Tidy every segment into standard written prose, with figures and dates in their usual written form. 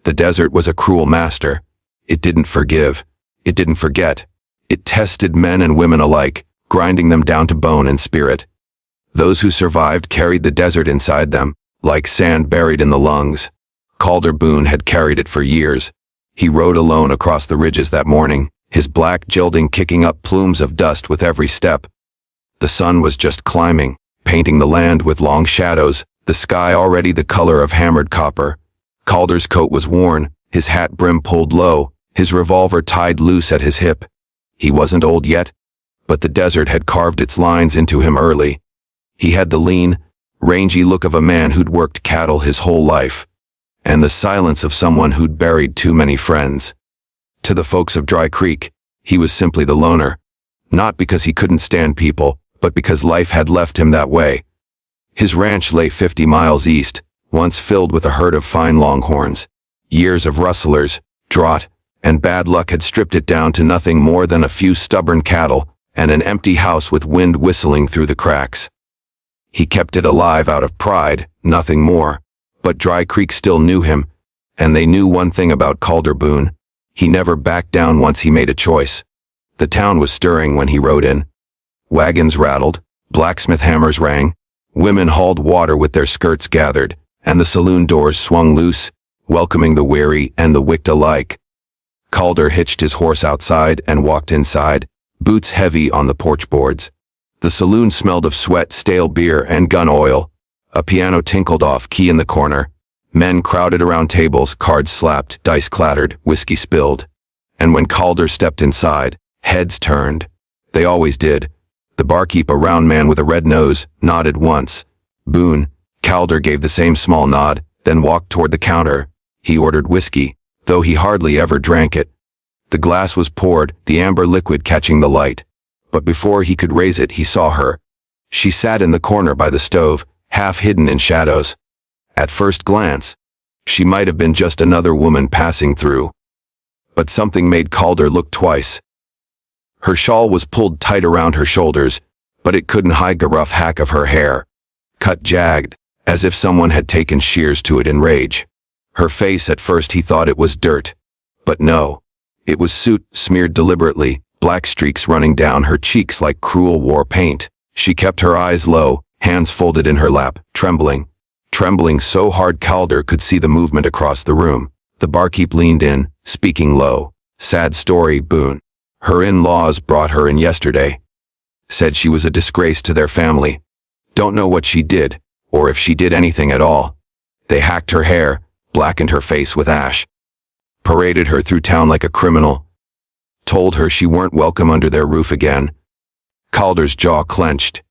The desert was a cruel master. It didn't forgive. It didn't forget. It tested men and women alike, grinding them down to bone and spirit. Those who survived carried the desert inside them, like sand buried in the lungs. Calder Boone had carried it for years. He rode alone across the ridges that morning, his black gelding kicking up plumes of dust with every step. The sun was just climbing, painting the land with long shadows, the sky already the color of hammered copper. Calder's coat was worn, his hat brim pulled low, his revolver tied loose at his hip. He wasn't old yet, but the desert had carved its lines into him early. He had the lean, rangy look of a man who'd worked cattle his whole life, and the silence of someone who'd buried too many friends. To the folks of Dry Creek, he was simply the loner, not because he couldn't stand people, but because life had left him that way. His ranch lay 50 miles east, once filled with a herd of fine longhorns. Years of rustlers, drought, and bad luck had stripped it down to nothing more than a few stubborn cattle and an empty house with wind whistling through the cracks. He kept it alive out of pride, nothing more. But Dry Creek still knew him, and they knew one thing about Calder Boone. He never backed down once he made a choice. The town was stirring when he rode in. Wagons rattled, blacksmith hammers rang, women hauled water with their skirts gathered, and the saloon doors swung loose, welcoming the weary and the wicked alike. Calder hitched his horse outside and walked inside, boots heavy on the porch boards. The saloon smelled of sweat, stale beer, and gun oil. A piano tinkled off key in the corner. Men crowded around tables, cards slapped, dice clattered, whiskey spilled. And when Calder stepped inside, heads turned. They always did. The barkeep, a round man with a red nose, nodded once. Boone, Calder gave the same small nod, then walked toward the counter. He ordered whiskey, though he hardly ever drank it. The glass was poured, the amber liquid catching the light. But before he could raise it, he saw her. She sat in the corner by the stove, half hidden in shadows. At first glance, she might have been just another woman passing through. But something made Calder look twice. Her shawl was pulled tight around her shoulders, but it couldn't hide the rough hack of her hair, cut jagged, as if someone had taken shears to it in rage. Her face, at first he thought it was dirt. But no. It was soot, smeared deliberately, black streaks running down her cheeks like cruel war paint. She kept her eyes low, hands folded in her lap, trembling so hard Calder could see the movement across the room. The barkeep leaned in, speaking low. Sad story, Boone. Her in-laws brought her in yesterday. Said she was a disgrace to their family. Don't know what she did, or if she did anything at all. They hacked her hair, blackened her face with ash, paraded her through town like a criminal, told her she weren't welcome under their roof again. Calder's jaw clenched.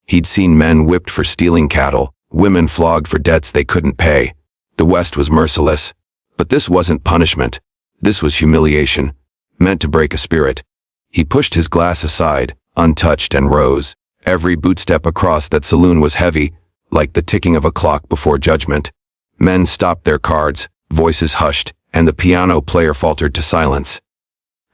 He'd seen men whipped for stealing cattle, women flogged for debts they couldn't pay. The West was merciless. But this wasn't punishment. This was humiliation, meant to break a spirit. He pushed his glass aside, untouched, and rose. Every bootstep across that saloon was heavy, like the ticking of a clock before judgment. Men stopped their cards, voices hushed, and the piano player faltered to silence.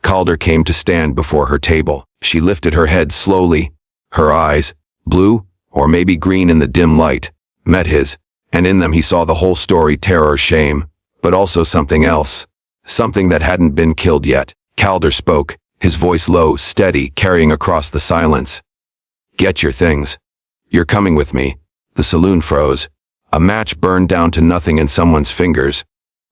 Calder came to stand before her table. She lifted her head slowly. Her eyes, blue, or maybe green in the dim light, met his, and in them he saw the whole story, terror, shame, but also something else. Something that hadn't been killed yet. Calder spoke, his voice low, steady, carrying across the silence. Get your things. You're coming with me. The saloon froze. A match burned down to nothing in someone's fingers.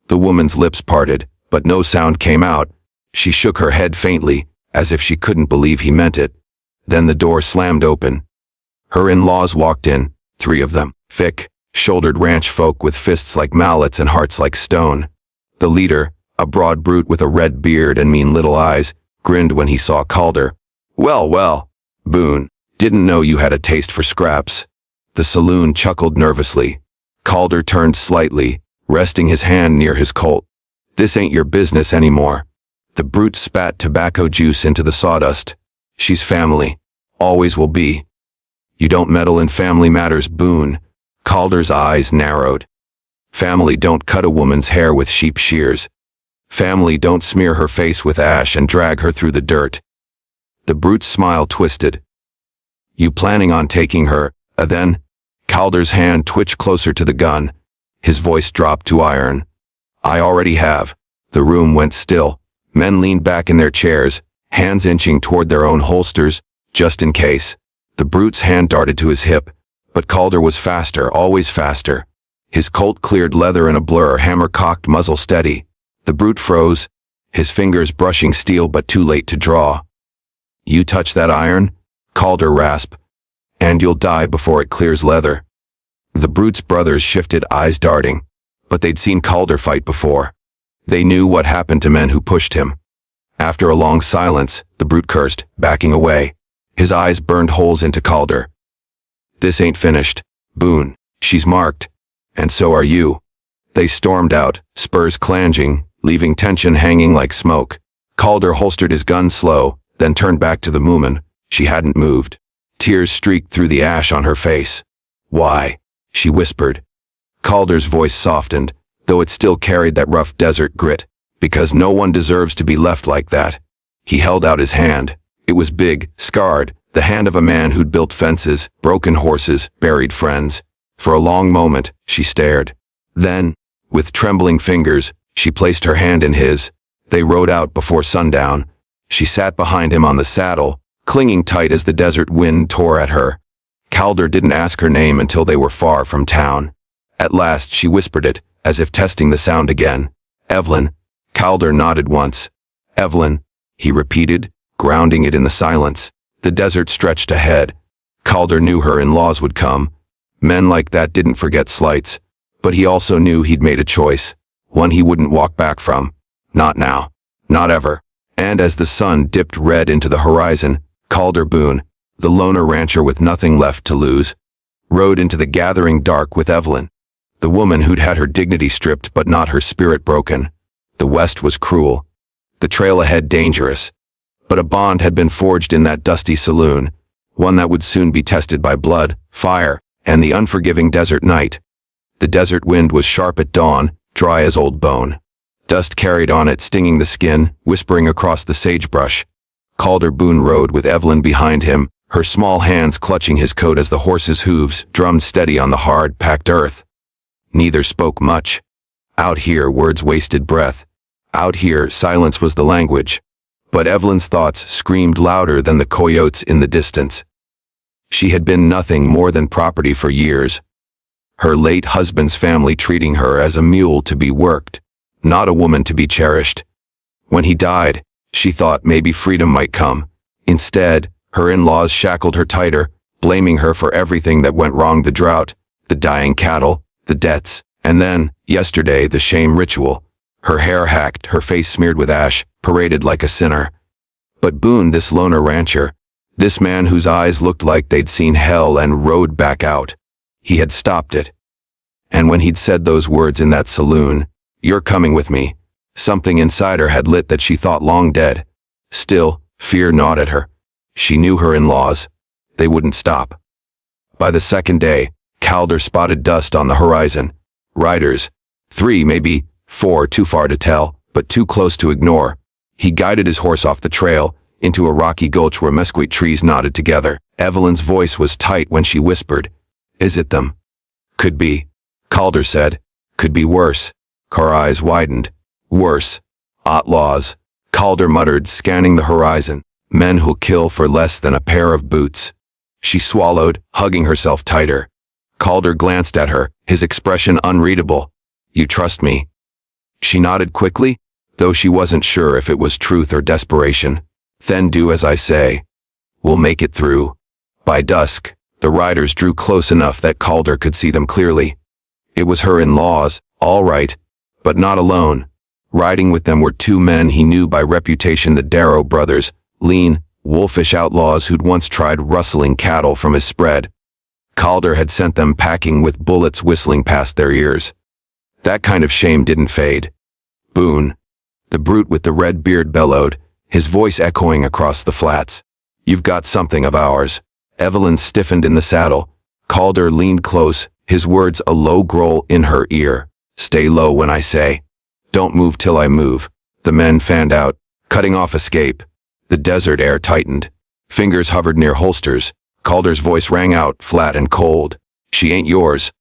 The woman's lips parted, but no sound came out. She shook her head faintly, as if she couldn't believe he meant it. Then the door slammed open. Her in-laws walked in, 3 of them, thick, shouldered ranch folk with fists like mallets and hearts like stone. The leader, a broad brute with a red beard and mean little eyes, grinned when he saw Calder. Well, Boone, didn't know you had a taste for scraps. The saloon chuckled nervously. Calder turned slightly, resting his hand near his Colt. This ain't your business anymore. The brute spat tobacco juice into the sawdust. She's family. Always will be. You don't meddle in family matters, Boone. Calder's eyes narrowed. Family don't cut a woman's hair with sheep shears. Family don't smear her face with ash and drag her through the dirt. The brute's smile twisted. You planning on taking her, then? Calder's hand twitched closer to the gun. His voice dropped to iron. I already have. The room went still. Men leaned back in their chairs, hands inching toward their own holsters, just in case. The brute's hand darted to his hip, but Calder was faster, always faster. His Colt-cleared leather in a blur, hammer cocked, muzzle steady. The brute froze, his fingers brushing steel but too late to draw. You touch that iron? Calder rasped. And you'll die before it clears leather. The brute's brothers shifted, eyes darting. But they'd seen Calder fight before. They knew what happened to men who pushed him. After a long silence, the brute cursed, backing away. His eyes burned holes into Calder. This ain't finished. Boone, she's marked. And so are you. They stormed out, spurs clanging, leaving tension hanging like smoke. Calder holstered his gun slow, then turned back to the Moomin. She hadn't moved. Tears streaked through the ash on her face. Why? She whispered. Calder's voice softened, though it still carried that rough desert grit. Because no one deserves to be left like that. He held out his hand. It was big, scarred, the hand of a man who'd built fences, broken horses, buried friends. For a long moment, she stared. Then, with trembling fingers, she placed her hand in his. They rode out before sundown. She sat behind him on the saddle, clinging tight as the desert wind tore at her. Calder didn't ask her name until they were far from town. At last she whispered it, as if testing the sound again. Evelyn. Calder nodded once. Evelyn, he repeated, grounding it in the silence. The desert stretched ahead. Calder knew her in-laws would come. Men like that didn't forget slights. But he also knew he'd made a choice, one he wouldn't walk back from. Not now. Not ever. And as the sun dipped red into the horizon, Calder Boone, the loner rancher with nothing left to lose, rode into the gathering dark with Evelyn, the woman who'd had her dignity stripped but not her spirit broken. The West was cruel. The trail ahead dangerous. But a bond had been forged in that dusty saloon, one that would soon be tested by blood, fire, and the unforgiving desert night. The desert wind was sharp at dawn, dry as old bone. Dust carried on it, stinging the skin, whispering across the sagebrush. Calder Boone rode with Evelyn behind him, her small hands clutching his coat as the horse's hooves drummed steady on the hard, packed earth. Neither spoke much. Out here, words wasted breath. Out here, silence was the language. But Evelyn's thoughts screamed louder than the coyotes in the distance. She had been nothing more than property for years. Her late husband's family treating her as a mule to be worked, not a woman to be cherished. When he died, she thought maybe freedom might come. Instead, her in-laws shackled her tighter, blaming her for everything that went wrong: the drought, the dying cattle, the debts, and then, yesterday, the shame ritual. Her hair hacked, her face smeared with ash, paraded like a sinner. But Boone, this loner rancher, this man whose eyes looked like they'd seen hell and rode back out, he had stopped it. And when he'd said those words in that saloon, "You're coming with me," something inside her had lit that she thought long dead. Still, fear gnawed at her. She knew her in-laws. They wouldn't stop. By the second day, Calder spotted dust on the horizon. Riders. 3, maybe 4, too far to tell, but too close to ignore. He guided his horse off the trail, into a rocky gulch where mesquite trees knotted together. Evelyn's voice was tight when she whispered, "Is it them?" "Could be," Calder said. "Could be worse." Her eyes widened. "Worse. Outlaws," Calder muttered, scanning the horizon. "Men who'll kill for less than a pair of boots." She swallowed, hugging herself tighter. Calder glanced at her, his expression unreadable. "You trust me?" She nodded quickly, though she wasn't sure if it was truth or desperation. "Then do as I say. We'll make it through." By dusk, the riders drew close enough that Calder could see them clearly. It was her in-laws, all right, but not alone. Riding with them were 2 men he knew by reputation, the Darrow brothers, lean, wolfish outlaws who'd once tried rustling cattle from his spread. Calder had sent them packing with bullets whistling past their ears. That kind of shame didn't fade. "Boone," the brute with the red beard bellowed, his voice echoing across the flats. "You've got something of ours." Evelyn stiffened in the saddle. Calder leaned close, his words a low growl in her ear. "Stay low when I say. Don't move till I move." The men fanned out, cutting off escape. The desert air tightened. Fingers hovered near holsters. Calder's voice rang out, flat and cold. "She ain't yours."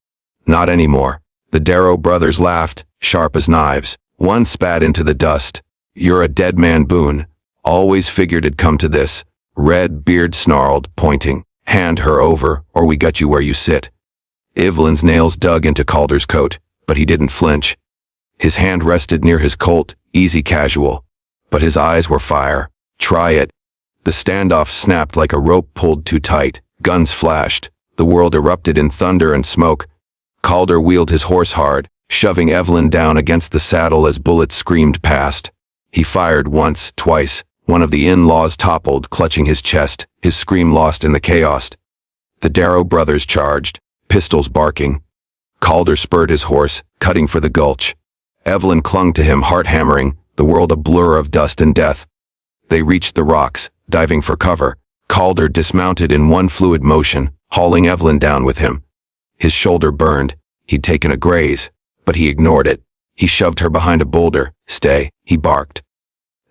"Not anymore." The Darrow brothers laughed, sharp as knives. One spat into the dust. "You're a dead man, Boone. Always figured it'd come to this." Red beard snarled, pointing. "Hand her over, or we gut you where you sit." Evelyn's nails dug into Calder's coat, but he didn't flinch. His hand rested near his Colt, easy casual. But his eyes were fire. "Try it." The standoff snapped like a rope pulled too tight. Guns flashed. The world erupted in thunder and smoke. Calder wheeled his horse hard, shoving Evelyn down against the saddle as bullets screamed past. He fired once, twice. One of the in-laws toppled, clutching his chest, his scream lost in the chaos. The Darrow brothers charged, pistols barking. Calder spurred his horse, cutting for the gulch. Evelyn clung to him, heart hammering, the world a blur of dust and death. They reached the rocks, diving for cover. Calder dismounted in one fluid motion, hauling Evelyn down with him. His shoulder burned. He'd taken a graze, but he ignored it. He shoved her behind a boulder. "Stay," he barked.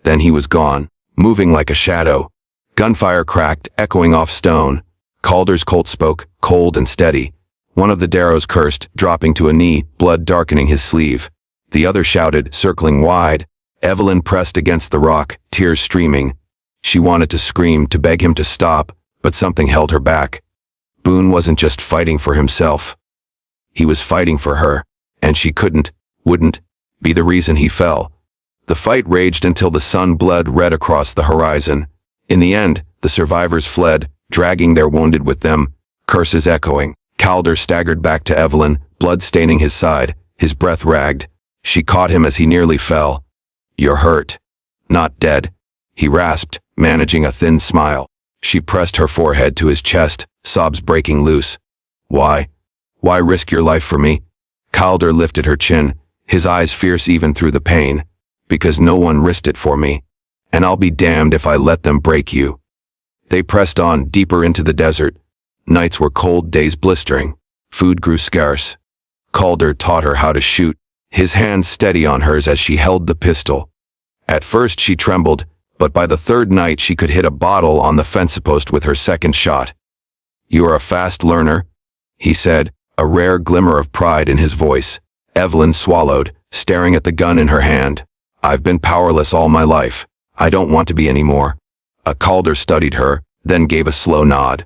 Then he was gone, moving like a shadow. Gunfire cracked, echoing off stone. Calder's Colt spoke, cold and steady. One of the Darrows cursed, dropping to a knee, blood darkening his sleeve. The other shouted, circling wide. Evelyn pressed against the rock, tears streaming. She wanted to scream, to beg him to stop, but something held her back. Boone wasn't just fighting for himself. He was fighting for her, and she wouldn't, be the reason he fell. The fight raged until the sun bled red across the horizon. In the end, the survivors fled, dragging their wounded with them, curses echoing. Calder staggered back to Evelyn, blood staining his side, his breath ragged. She caught him as he nearly fell. "You're hurt. Not dead," he rasped, managing a thin smile. She pressed her forehead to his chest, sobs breaking loose. Why risk your life for me?" Calder lifted her chin, his eyes fierce even through the pain. "Because no one risked it for me. And I'll be damned if I let them break you." They pressed on, deeper into the desert. Nights were cold, days blistering. Food grew scarce. Calder taught her how to shoot, his hand steady on hers as she held the pistol. At first she trembled, but by the third night she could hit a bottle on the fence post with her second shot. "You're a fast learner," he said, a rare glimmer of pride in his voice. Evelyn swallowed, staring at the gun in her hand. "I've been powerless all my life. I don't want to be anymore." Calder studied her, then gave a slow nod.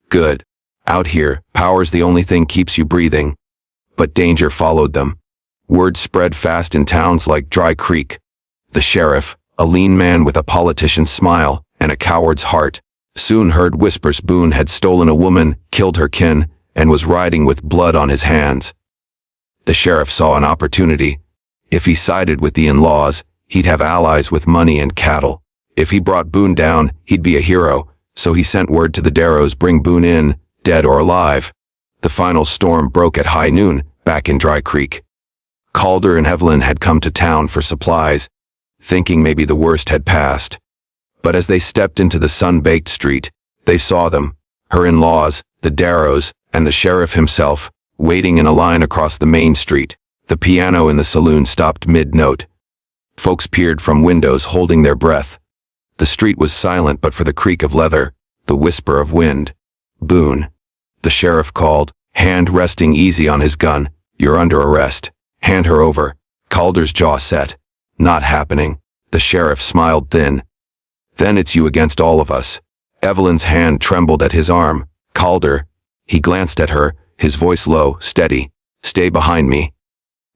"Good. Out here, power's the only thing keeps you breathing." But danger followed them. Word spread fast in towns like Dry Creek. The sheriff, a lean man with a politician's smile and a coward's heart, soon heard whispers Boone had stolen a woman, killed her kin, and was riding with blood on his hands. The sheriff saw an opportunity. If he sided with the in-laws, he'd have allies with money and cattle. If he brought Boone down, he'd be a hero, so he sent word to the Darrows, bring Boone in, dead or alive. The final storm broke at high noon, back in Dry Creek. Calder and Evelyn had come to town for supplies, thinking maybe the worst had passed. But as they stepped into the sun-baked street, they saw them, her in-laws, the Darrows, and the sheriff himself, waiting in a line across the main street. The piano in the saloon stopped mid-note. Folks peered from windows, holding their breath. The street was silent but for the creak of leather, the whisper of wind. "Boone," the sheriff called, hand resting easy on his gun. "You're under arrest. Hand her over." Calder's jaw set. "Not happening." The sheriff smiled thin. "Then it's you against all of us." Evelyn's hand trembled at his arm. "Calder." He glanced at her, his voice low, steady. "Stay behind me.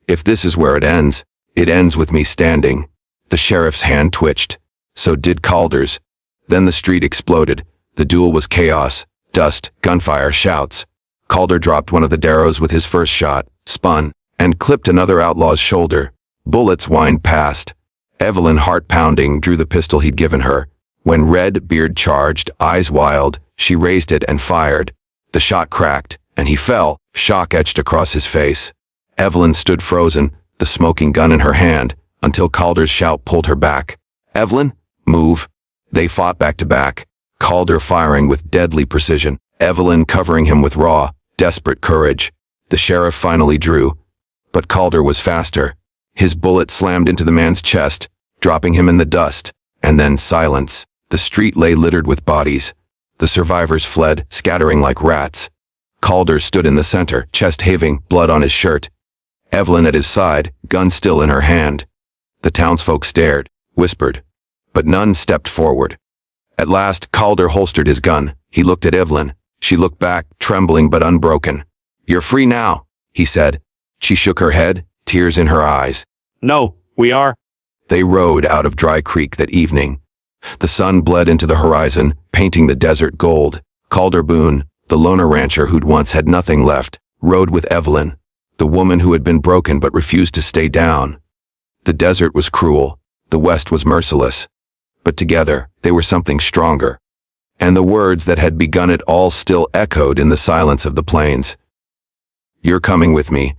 If this is where it ends with me standing." The sheriff's hand twitched. So did Calder's. Then the street exploded. The duel was chaos, dust, gunfire, shouts. Calder dropped one of the Darrows with his first shot, spun, and clipped another outlaw's shoulder. Bullets whined past. Evelyn, heart pounding, drew the pistol he'd given her. When Red Beard charged, eyes wild, she raised it and fired. The shot cracked, and he fell, shock etched across his face. Evelyn stood frozen, the smoking gun in her hand, until Calder's shout pulled her back. "Evelyn, move." They fought back to back, Calder firing with deadly precision, Evelyn covering him with raw, desperate courage. The sheriff finally drew, but Calder was faster. His bullet slammed into the man's chest, dropping him in the dust, and then silence. The street lay littered with bodies. The survivors fled, scattering like rats. Calder stood in the center, chest heaving, blood on his shirt. Evelyn at his side, gun still in her hand. The townsfolk stared, whispered, but none stepped forward. At last, Calder holstered his gun. He looked at Evelyn. She looked back, trembling but unbroken. "You're free now," he said. She shook her head, tears in her eyes. "No, we are." They rode out of Dry Creek that evening. The sun bled into the horizon, painting the desert gold. Calder Boone, the loner rancher who'd once had nothing left, rode with Evelyn, the woman who had been broken but refused to stay down. The desert was cruel. The West was merciless. But together, they were something stronger. And the words that had begun it all still echoed in the silence of the plains. "You're coming with me,